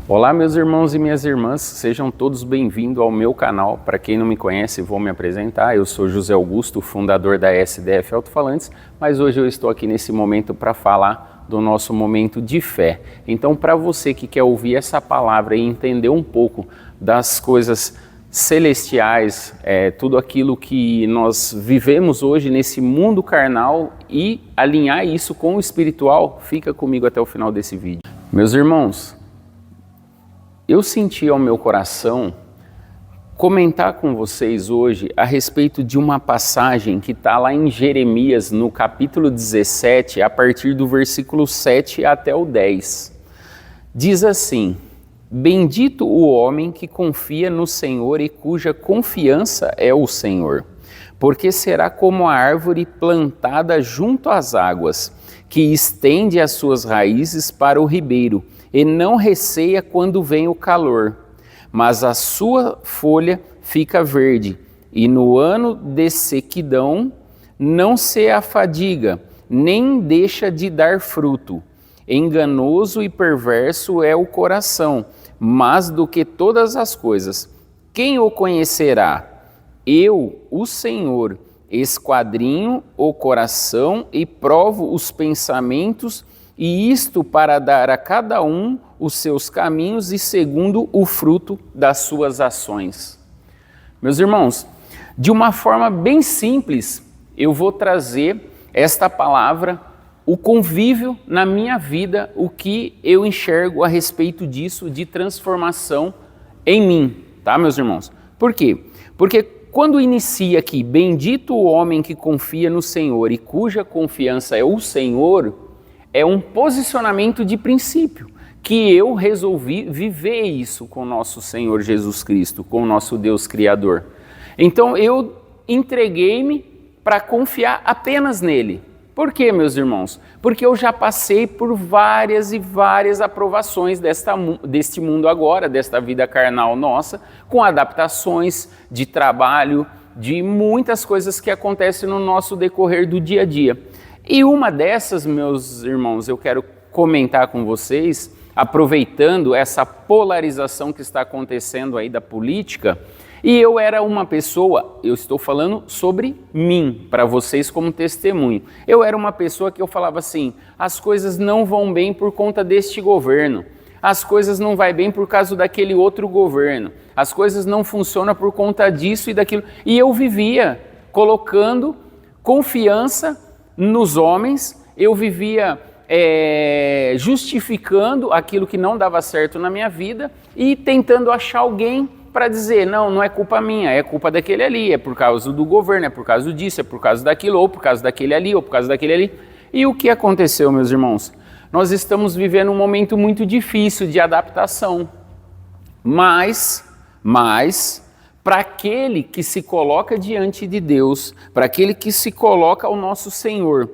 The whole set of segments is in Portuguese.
Olá, meus irmãos e minhas irmãs, sejam todos bem-vindos ao meu canal. Para quem não me conhece, vou me apresentar. Eu sou José Augusto, fundador da SDF Alto-Falantes, mas hoje eu estou aqui nesse momento para falar do nosso momento de fé. Então, para você que quer ouvir essa palavra e entender um pouco das coisas celestiais, tudo aquilo que nós vivemos hoje nesse mundo carnal e alinhar isso com o espiritual, fica comigo até o final desse vídeo. Meus irmãos, eu senti ao meu coração comentar com vocês hoje a respeito de uma passagem que está lá em Jeremias, no capítulo 17, a partir do versículo 7 até o 10. Diz assim: Bendito o homem que confia no Senhor e cuja confiança é o Senhor, porque será como a árvore plantada junto às águas, que estende as suas raízes para o ribeiro, e não receia quando vem o calor, mas a sua folha fica verde, e no ano de sequidão não se afadiga, nem deixa de dar fruto. Enganoso e perverso é o coração, mais do que todas as coisas. Quem o conhecerá? Eu, o Senhor, esquadrinho o coração e provo os pensamentos, e isto para dar a cada um os seus caminhos e segundo o fruto das suas ações. Meus irmãos, de uma forma bem simples, eu vou trazer esta palavra, o convívio na minha vida, o que eu enxergo a respeito disso, de transformação em mim, tá, meus irmãos? Por quê? Porque quando inicia aqui, bendito o homem que confia no Senhor e cuja confiança é o Senhor, é um posicionamento de princípio, que eu resolvi viver isso com o nosso Senhor Jesus Cristo, com o nosso Deus Criador. Então eu entreguei-me para confiar apenas nele. Por quê, meus irmãos? Porque eu já passei por várias e várias aprovações deste mundo agora, desta vida carnal nossa, com adaptações de trabalho, de muitas coisas que acontecem no nosso decorrer do dia a dia. E uma dessas, meus irmãos, eu quero comentar com vocês, aproveitando essa polarização que está acontecendo aí da política, e eu era uma pessoa, eu estou falando sobre mim, para vocês como testemunho, eu era uma pessoa que eu falava assim, as coisas não vão bem por conta deste governo, as coisas não vão bem por causa daquele outro governo, as coisas não funcionam por conta disso e daquilo, e eu vivia colocando confiança nos homens, eu vivia justificando aquilo que não dava certo na minha vida e tentando achar alguém para dizer, não é culpa minha, é culpa daquele ali, é por causa do governo, é por causa disso, é por causa daquilo, ou por causa daquele ali, ou por causa daquele ali. E o que aconteceu, meus irmãos? Nós estamos vivendo um momento muito difícil de adaptação, mas para aquele que se coloca diante de Deus, para aquele que se coloca ao nosso Senhor,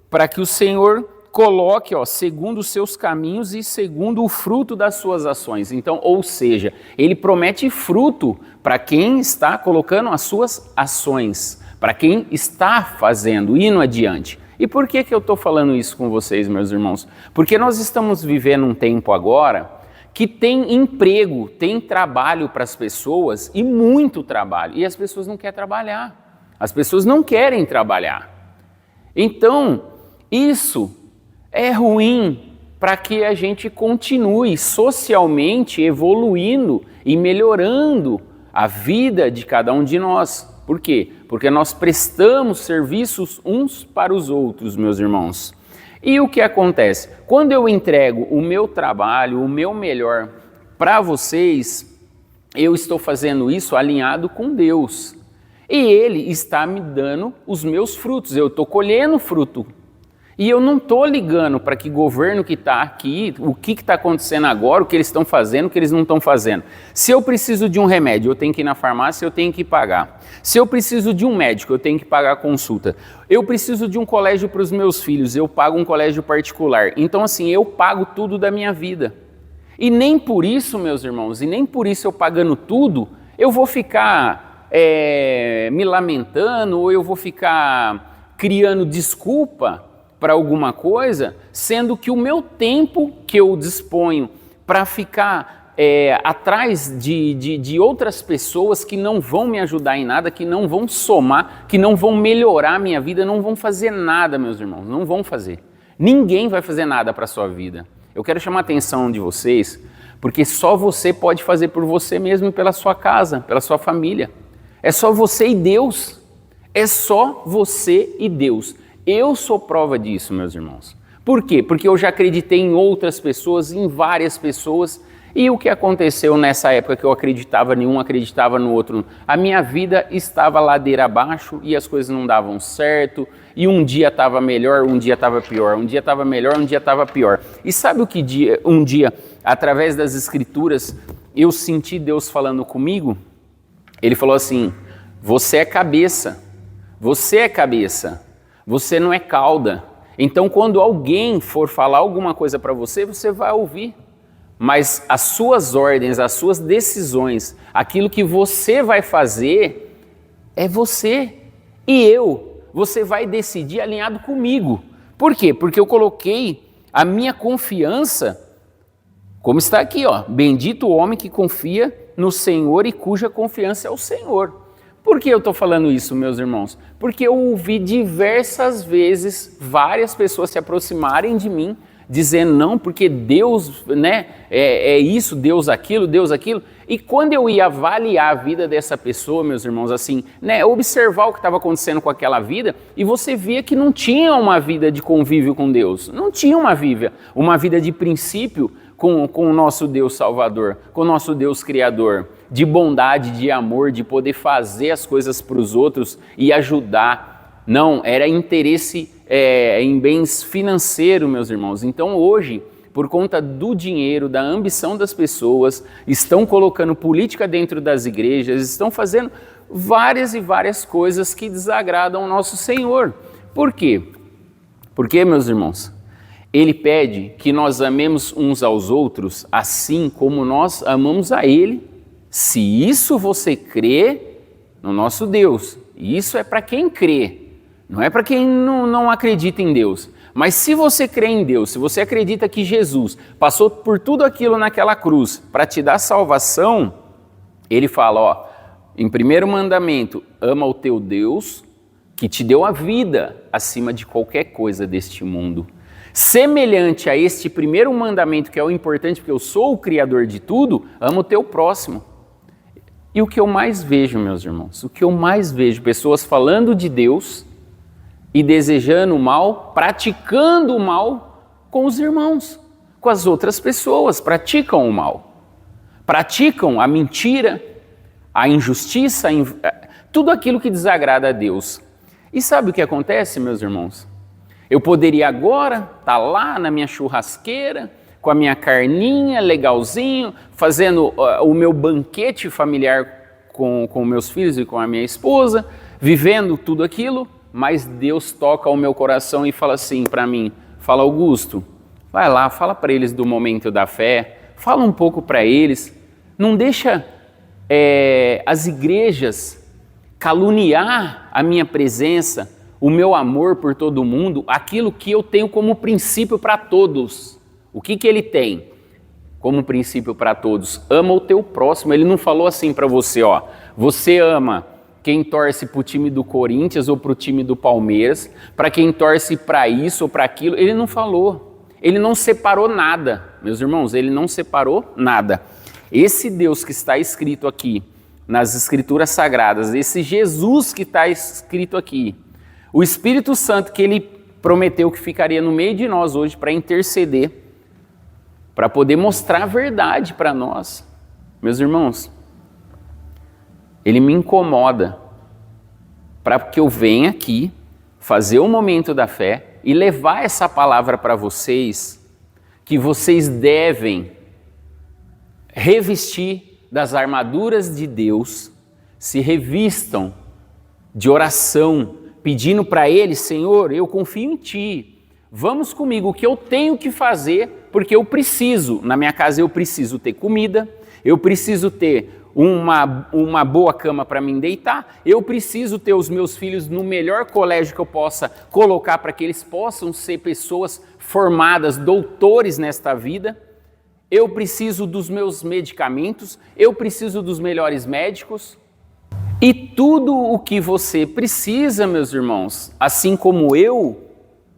para que o Senhor coloque, segundo os seus caminhos e segundo o fruto das suas ações. Então, ou seja, ele promete fruto para quem está colocando as suas ações, para quem está fazendo, indo adiante. E por que eu estou falando isso com vocês, meus irmãos? Porque nós estamos vivendo um tempo agora que tem emprego, tem trabalho para as pessoas e muito trabalho. E as pessoas não querem trabalhar. As pessoas não querem trabalhar. Então, isso é ruim para que a gente continue socialmente evoluindo e melhorando a vida de cada um de nós. Por quê? Porque nós prestamos serviços uns para os outros, meus irmãos. E o que acontece? Quando eu entrego o meu trabalho, o meu melhor para vocês, eu estou fazendo isso alinhado com Deus. E Ele está me dando os meus frutos, eu estou colhendo fruto. E eu não estou ligando para que governo que está aqui, o que está acontecendo agora, o que eles estão fazendo, o que eles não estão fazendo. Se eu preciso de um remédio, eu tenho que ir na farmácia, eu tenho que pagar. Se eu preciso de um médico, eu tenho que pagar a consulta. Eu preciso de um colégio para os meus filhos, eu pago um colégio particular. Então assim, eu pago tudo da minha vida. E nem por isso, meus irmãos, e nem por isso eu pagando tudo, eu vou ficar me lamentando, ou eu vou ficar criando desculpa para alguma coisa, sendo que o meu tempo que eu disponho para ficar atrás de outras pessoas que não vão me ajudar em nada, que não vão somar, que não vão melhorar a minha vida, não vão fazer nada, meus irmãos, não vão fazer. Ninguém vai fazer nada para a sua vida. Eu quero chamar a atenção de vocês, porque só você pode fazer por você mesmo e pela sua casa, pela sua família. É só você e Deus. É só você e Deus. Eu sou prova disso, meus irmãos. Por quê? Porque eu já acreditei em outras pessoas, em várias pessoas, e o que aconteceu nessa época que eu acreditava em um, acreditava no outro? A minha vida estava ladeira abaixo e as coisas não davam certo, e um dia estava melhor, um dia estava pior, um dia estava melhor, um dia estava pior. E sabe o que um dia, através das Escrituras, eu senti Deus falando comigo? Ele falou assim: você é cabeça, você é cabeça, você não é cauda. Então quando alguém for falar alguma coisa para você, você vai ouvir. Mas as suas ordens, as suas decisões, aquilo que você vai fazer, é você e eu. Você vai decidir alinhado comigo. Por quê? Porque eu coloquei a minha confiança, como está aqui, ó, bendito o homem que confia no Senhor e cuja confiança é o Senhor. Por que eu estou falando isso, meus irmãos? Porque eu ouvi diversas vezes várias pessoas se aproximarem de mim, dizendo não, porque Deus, né, é isso, Deus aquilo. E quando eu ia avaliar a vida dessa pessoa, meus irmãos, assim, né, observar o que estava acontecendo com aquela vida, e você via que não tinha uma vida de convívio com Deus, não tinha uma vida de princípio com o nosso Deus Salvador, com o nosso Deus Criador, de bondade, de amor, de poder fazer as coisas para os outros e ajudar. Não, era interesse em bens financeiros, meus irmãos. Então hoje, por conta do dinheiro, da ambição das pessoas, estão colocando política dentro das igrejas, estão fazendo várias e várias coisas que desagradam o nosso Senhor. Por quê? Porque, meus irmãos, Ele pede que nós amemos uns aos outros assim como nós amamos a Ele. Se isso você crê no nosso Deus, isso é para quem crê. Não é para quem não acredita em Deus. Mas se você crê em Deus, se você acredita que Jesus passou por tudo aquilo naquela cruz para te dar salvação, Ele fala, ó, em primeiro mandamento, ama o teu Deus que te deu a vida acima de qualquer coisa deste mundo. Semelhante a este primeiro mandamento, que é o importante, porque eu sou o Criador de tudo, ama o teu próximo. E o que eu mais vejo, meus irmãos, o que eu mais vejo, pessoas falando de Deus e desejando o mal, praticando o mal com os irmãos, com as outras pessoas, praticam o mal. Praticam a mentira, a injustiça, tudo aquilo que desagrada a Deus. E sabe o que acontece, meus irmãos? Eu poderia agora estar lá na minha churrasqueira, com a minha carninha, legalzinho, fazendo o meu banquete familiar com meus filhos e com a minha esposa, vivendo tudo aquilo, mas Deus toca ao meu coração e fala assim para mim, fala, Augusto, vai lá, fala para eles do momento da fé, fala um pouco para eles, não deixa as igrejas caluniar a minha presença, o meu amor por todo mundo, aquilo que eu tenho como princípio para todos. O que ele tem como princípio para todos? Ama o teu próximo. Ele não falou assim para você, ó, você ama quem torce para o time do Corinthians ou para o time do Palmeiras, para quem torce para isso ou para aquilo. Ele não falou. Ele não separou nada, meus irmãos, ele não separou nada. Esse Deus que está escrito aqui nas Escrituras Sagradas, esse Jesus que está escrito aqui, o Espírito Santo que ele prometeu que ficaria no meio de nós hoje para interceder, para poder mostrar a verdade para nós. Meus irmãos, ele me incomoda para que eu venha aqui fazer o momento da fé e levar essa palavra para vocês, que vocês devem revestir das armaduras de Deus, se revistam de oração, pedindo para Ele, Senhor, eu confio em Ti, vamos comigo, o que eu tenho que fazer, porque eu preciso, na minha casa eu preciso ter comida, eu preciso ter uma boa cama para me deitar, eu preciso ter os meus filhos no melhor colégio que eu possa colocar para que eles possam ser pessoas formadas, doutores nesta vida. eu preciso dos meus medicamentos, eu preciso dos melhores médicos. E tudo o que você precisa, meus irmãos, assim como eu,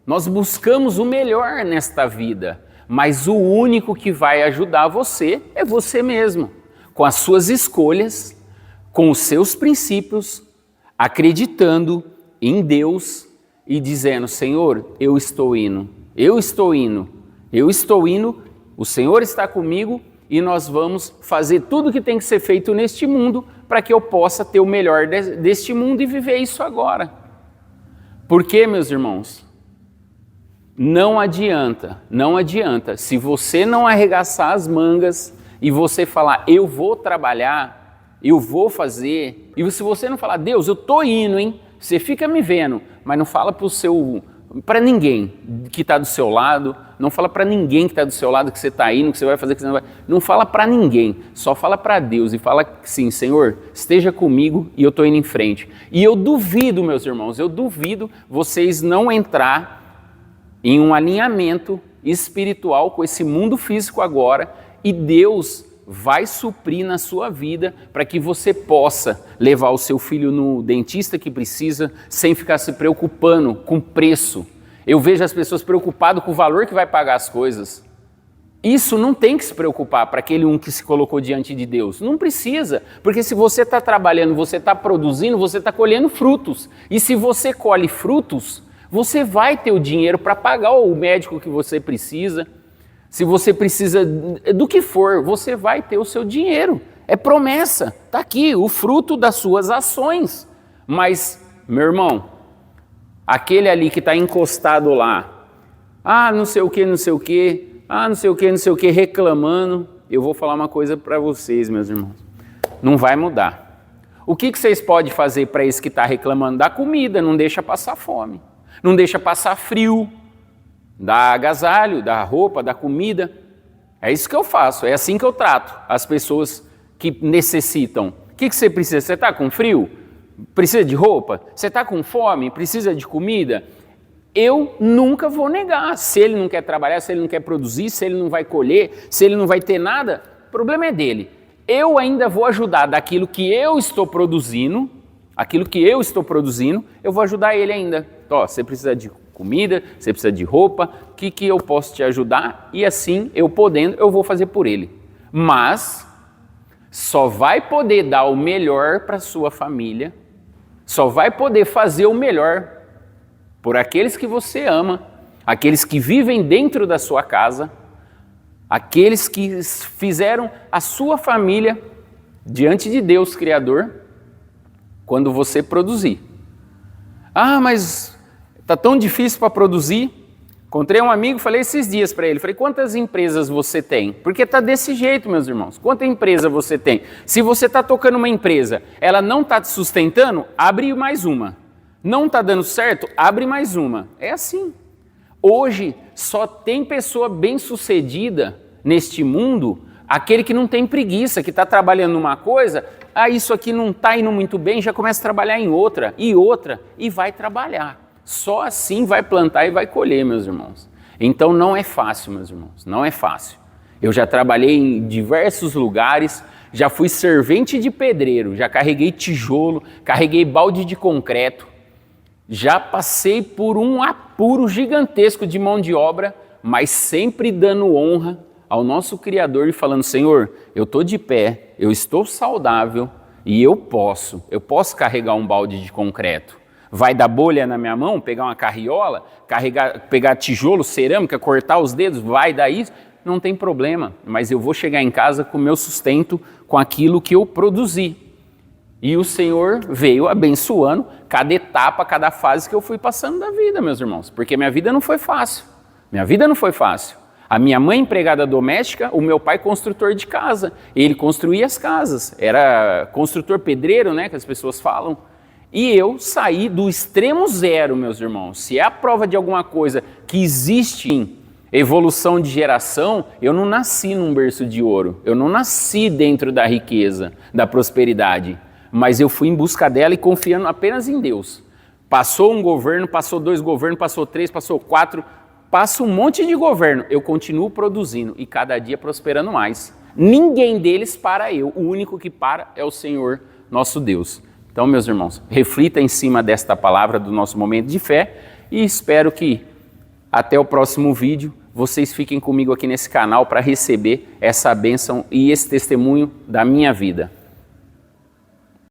nós buscamos o melhor nesta vida, mas o único que vai ajudar você é você mesmo, com as suas escolhas, com os seus princípios, acreditando em Deus e dizendo: Senhor, eu estou indo, eu estou indo, eu estou indo, o Senhor está comigo e nós vamos fazer tudo o que tem que ser feito neste mundo para que eu possa ter o melhor deste mundo e viver isso agora. Porque, meus irmãos, não adianta, se você não arregaçar as mangas e você falar: eu vou trabalhar, eu vou fazer, e se você não falar: Deus, eu tô indo, hein? Você fica me vendo, mas não fala para ninguém que está do seu lado, não fala para ninguém que está do seu lado que você está indo, que você vai fazer, que você não vai. Não fala para ninguém, só fala para Deus e fala assim: Senhor, esteja comigo e eu estou indo em frente. E eu duvido, meus irmãos, eu duvido vocês não entrar em um alinhamento espiritual com esse mundo físico agora e Deus vai suprir na sua vida para que você possa levar o seu filho no dentista que precisa sem ficar se preocupando com preço. Eu vejo as pessoas preocupadas com o valor que vai pagar as coisas. Isso não tem que se preocupar para aquele que se colocou diante de Deus. Não precisa, porque se você está trabalhando, você está produzindo, você está colhendo frutos. E se você colhe frutos, você vai ter o dinheiro para pagar o médico que você precisa. Se você precisa do que for, você vai ter o seu dinheiro. É promessa, está aqui, o fruto das suas ações. Mas, meu irmão, aquele ali que está encostado lá, não sei o que, não sei o que, não sei o que, não sei o que, reclamando, eu vou falar uma coisa para vocês, meus irmãos. Não vai mudar. O que vocês podem fazer para esse que está reclamando? Dá comida, não deixa passar fome, não deixa passar frio. Dá agasalho, dá roupa, dá comida. É isso que eu faço, é assim que eu trato as pessoas que necessitam. O que você precisa? Você está com frio? Precisa de roupa? Você está com fome? Precisa de comida? Eu nunca vou negar. Se ele não quer trabalhar, se ele não quer produzir, se ele não vai colher, se ele não vai ter nada, o problema é dele. Eu ainda vou ajudar daquilo que eu estou produzindo, eu vou ajudar ele ainda. Você precisa de comida, você precisa de roupa, o que eu posso te ajudar? E assim, eu podendo, eu vou fazer por ele. Mas só vai poder dar o melhor para a sua família, só vai poder fazer o melhor por aqueles que você ama, aqueles que vivem dentro da sua casa, aqueles que fizeram a sua família diante de Deus Criador, quando você produzir. Mas está tão difícil para produzir. Encontrei um amigo, falei esses dias para ele, quantas empresas você tem? Porque está desse jeito, meus irmãos. Quanta empresa você tem? Se você está tocando uma empresa, ela não está te sustentando, abre mais uma. Não está dando certo, abre mais uma. É assim. Hoje só tem pessoa bem-sucedida neste mundo, aquele que não tem preguiça, que está trabalhando numa coisa, isso aqui não está indo muito bem, já começa a trabalhar em outra, e vai trabalhar. Só assim vai plantar e vai colher, meus irmãos. Então não é fácil, meus irmãos, não é fácil. Eu já trabalhei em diversos lugares, já fui servente de pedreiro, já carreguei tijolo, carreguei balde de concreto, já passei por um apuro gigantesco de mão de obra, mas sempre dando honra ao nosso Criador e falando: Senhor, eu estou de pé, eu estou saudável e eu posso carregar um balde de concreto. Vai dar bolha na minha mão, pegar uma carriola, pegar tijolo, cerâmica, cortar os dedos, vai dar isso, não tem problema, mas eu vou chegar em casa com o meu sustento, com aquilo que eu produzi. E o Senhor veio abençoando cada etapa, cada fase que eu fui passando da vida, meus irmãos, porque minha vida não foi fácil, A minha mãe empregada doméstica, o meu pai construtor de casa, ele construía as casas, era construtor pedreiro, né, que as pessoas falam. E eu saí do extremo zero, meus irmãos. Se é a prova de alguma coisa que existe em evolução de geração, eu não nasci num berço de ouro. Eu não nasci dentro da riqueza, da prosperidade. Mas eu fui em busca dela e confiando apenas em Deus. Passou um governo, passou 2 governos, passou 3, passou 4. Passa um monte de governo, eu continuo produzindo e cada dia prosperando mais. Ninguém deles para eu, o único que para é o Senhor nosso Deus. Então, meus irmãos, reflita em cima desta palavra do nosso momento de fé e espero que até o próximo vídeo vocês fiquem comigo aqui nesse canal para receber essa bênção e esse testemunho da minha vida.